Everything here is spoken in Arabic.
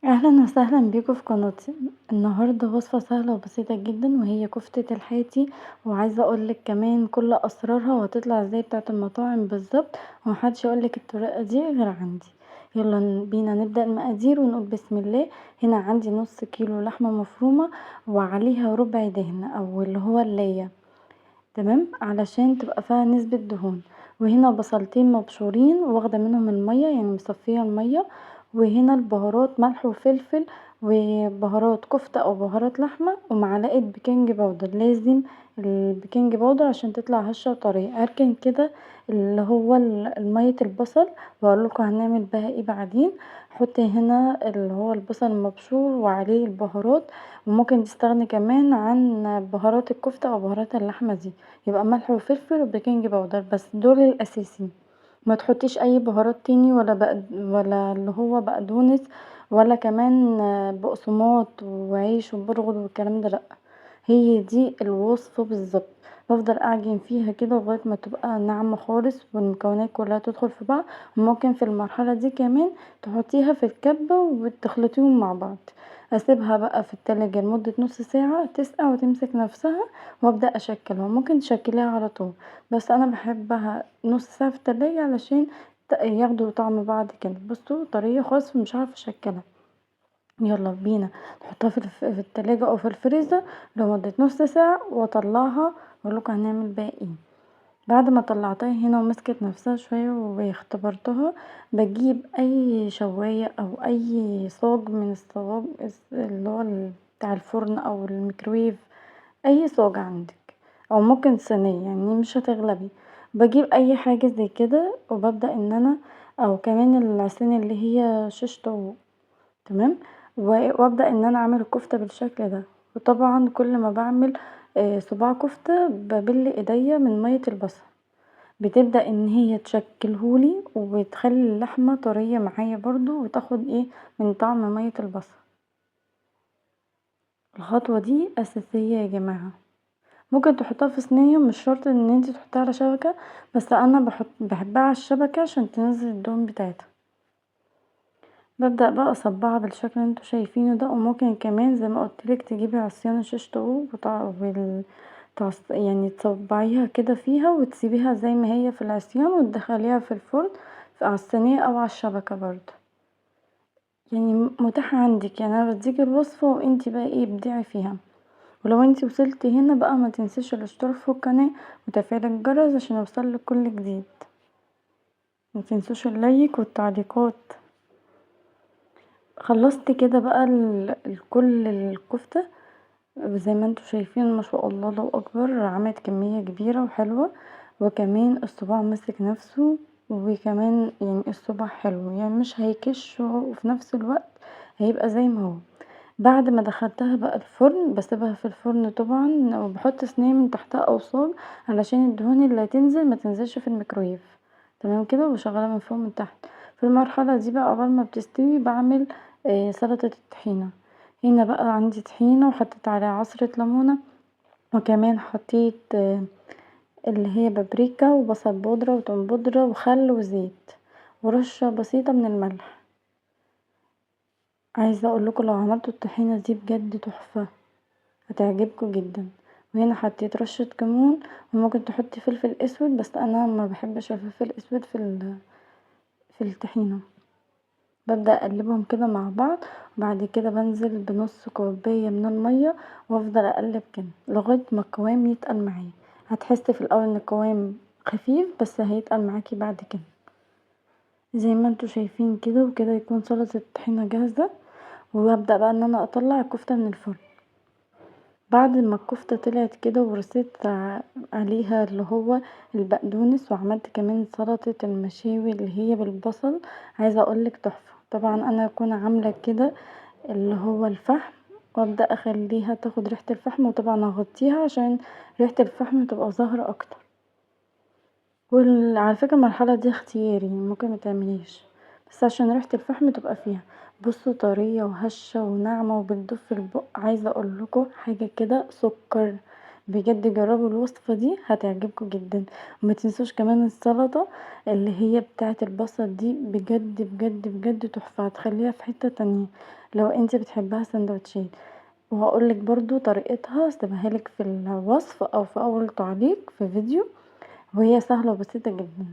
اهلا وسهلا بيكم في قناتي. النهارده وصفة سهلة وبسيطة جدا وهي كفتة الحيتي، وعايزة اقولك كمان كل اسرارها وهتطلع زي بتاعة المطاعم بالظبط، ومحدش يقولك الطريقة دي غير عندي. يلا بينا نبدأ المقادير ونقول بسم الله. هنا عندي نص كيلو لحمة مفرومة وعليها ربع دهن او اللي هو اللية، تمام، علشان تبقى فيها نسبة دهون. وهنا بصلتين مبشورين واخدة منهم المية، يعني مصفية المية. وهنا البهارات ملح وفلفل وبهارات كفتة او بهارات لحمة ومعلقة بيكنج باودر. لازم البيكنج باودر عشان تطلع هشة وطرية. اركن كده اللي هو مية البصل، وهقولكوا هنعمل بها ايه بعدين. حطي هنا اللي هو البصل المبشور وعليه البهارات، وممكن تستغني كمان عن بهارات الكفتة او بهارات اللحمة دي، يبقى ملح وفلفل وبيكنج باودر بس، دول الاساسيين. ما تحطيش اي بهارات تاني ولا اللي هو بقدونس، ولا كمان بقسماط وعيش وبرغل والكلام ده، لا. هي دي الوصفة بالظبط. بفضل اعجن فيها كده لغاية ما تبقى ناعمة خالص والمكونات كلها تدخل في بعض. وممكن في المرحلة دي كمان تحطيها في الكبة وتخلطيهم مع بعض. اسيبها بقى في التلاجة لمدة نص ساعة تسقع وتمسك نفسها، وابدأ اشكلها. ممكن تشكليها على طول، بس انا بحبها نص ساعة في التلاجة علشان ياخدوا طعم بعض كده. بصوا طرية خالص مش عارفة اشكلها. يلا بينا نحطها في التلاجة او في الفريزر لمدة نص ساعة واطلعها. واقولكوا هنعمل بيها ايه. بعد ما طلعتها هنا ومسكت نفسها شوية واختبرتها، بجيب اي شواية او اي صاج من الصواج اللي هو بتاع الفرن او الميكرويف، اي صاج عندك، او ممكن صينية يعني مش هتغلبي. بجيب اي حاجة زي كده وببدأ ان انا، او كمان الصينية اللي هي شيش طاووق، تمام. وابدأ ان انا اعمل الكفتة بالشكل ده. وطبعا كل ما بعمل صباع كفتة ببل ايديا من مية البصل، بتبدأ ان هي تشكلهولي وبتخلي اللحمة طرية معايا برضو وتاخد ايه من طعم مية البصل. الخطوة دي اساسية يا جماعة. ممكن تحطها في صينية، مش شرط ان انت تحطها على شبكة، بس انا بحبها على الشبكة عشان تنزل الدهون بتاعتها. ببدأ بقى اصبعها بالشكل اللي انتوا شايفينه ده. وممكن كمان زي ما قلتلك تجيبي عصيان شيش طاووق يعني تصبعيها كده فيها وتسيبيها زي ما هي في العصيان وتدخليها في الفرن على الصينية او على الشبكة برضه، يعني متاحة عندك. يعني انا بديكي الوصفة وانتي بقى ايه ابدعي فيها. ولو انتي وصلتي هنا بقى ما تنسيش الاشتراك في القناة وتفعيل الجرس عشان يوصلك كل جديد. ما تنسوش اللايك والتعليقات. خلصت كده بقى كل الكفتة زي ما انتوا شايفين، ما شاء الله الله اكبر، عملت كمية كبيرة وحلوة. وكمان الصباع مسك نفسه، وكمان يعني الصباع حلو يعني مش هيكش، وفي نفس الوقت هيبقى زي ما هو. بعد ما دخلتها بقى الفرن بسيبها في الفرن طبعا، وبحط صينية من تحتها او صاج علشان الدهون اللي هتنزل ما تنزلش في الميكرويف، تمام كده. وشغاله من فوق من تحت. في المرحله دي بقى قبل ما بتستوي بعمل سلطه الطحينه. هنا بقى عندي طحينه وحطيت عليها عصره ليمونه، وكمان حطيت اللي هي بابريكا وبصل بودره وتوم بودره وخل وزيت ورشه بسيطه من الملح. عايزه اقول لكم لو عملتوا الطحينه دي بجد تحفه، هتعجبكم جدا. وهنا حطيت رشة كمون، وممكن تحطي فلفل اسود بس انا ما بحبش الفلفل الاسود في الطحينة. ببدأ اقلبهم كده مع بعض، وبعد كده بنزل بنص كوباية من المية، وافضل اقلب كده لغاية ما القوام يتقل معايا. هتحسي في الاول ان القوام خفيف بس هيتقل معاكي بعد كده. زي ما انتوا شايفين كده، وكده يكون سلطة الطحينة جاهزة. وابدأ بقى ان انا اطلع الكفتة من الفرن. بعد ما الكفتة طلعت كده ورصيت عليها اللي هو البقدونس، وعملت كمان سلطة المشاوي اللي هي بالبصل. عايزة اقولك تحفة. طبعا انا اكون عاملة كده اللي هو الفحم، وابدأ اخليها تاخد ريحة الفحم، وطبعا اغطيها عشان ريحة الفحم تبقى ظاهرة اكتر. وعلى فكرة المرحلة دي اختياري، ممكن متعمليش، بس عشان ريحة الفحم تبقى فيها. بصوا طرية وهشة وناعمة وبتدوب في البق. عايزة اقولكوا حاجة كده سكر، بجد جربوا الوصفة دي هتعجبكم جدا. ومتنسوش كمان السلطة اللي هي بتاعة البصل دي، بجد بجد بجد تحفة، هتخليها في حتة تانية لو انت بتحبها سندوتشات. وهقولك برضو طريقتها، سيبهالك في الوصف او في اول تعليق في فيديو، وهي سهلة وبسيطة جدا.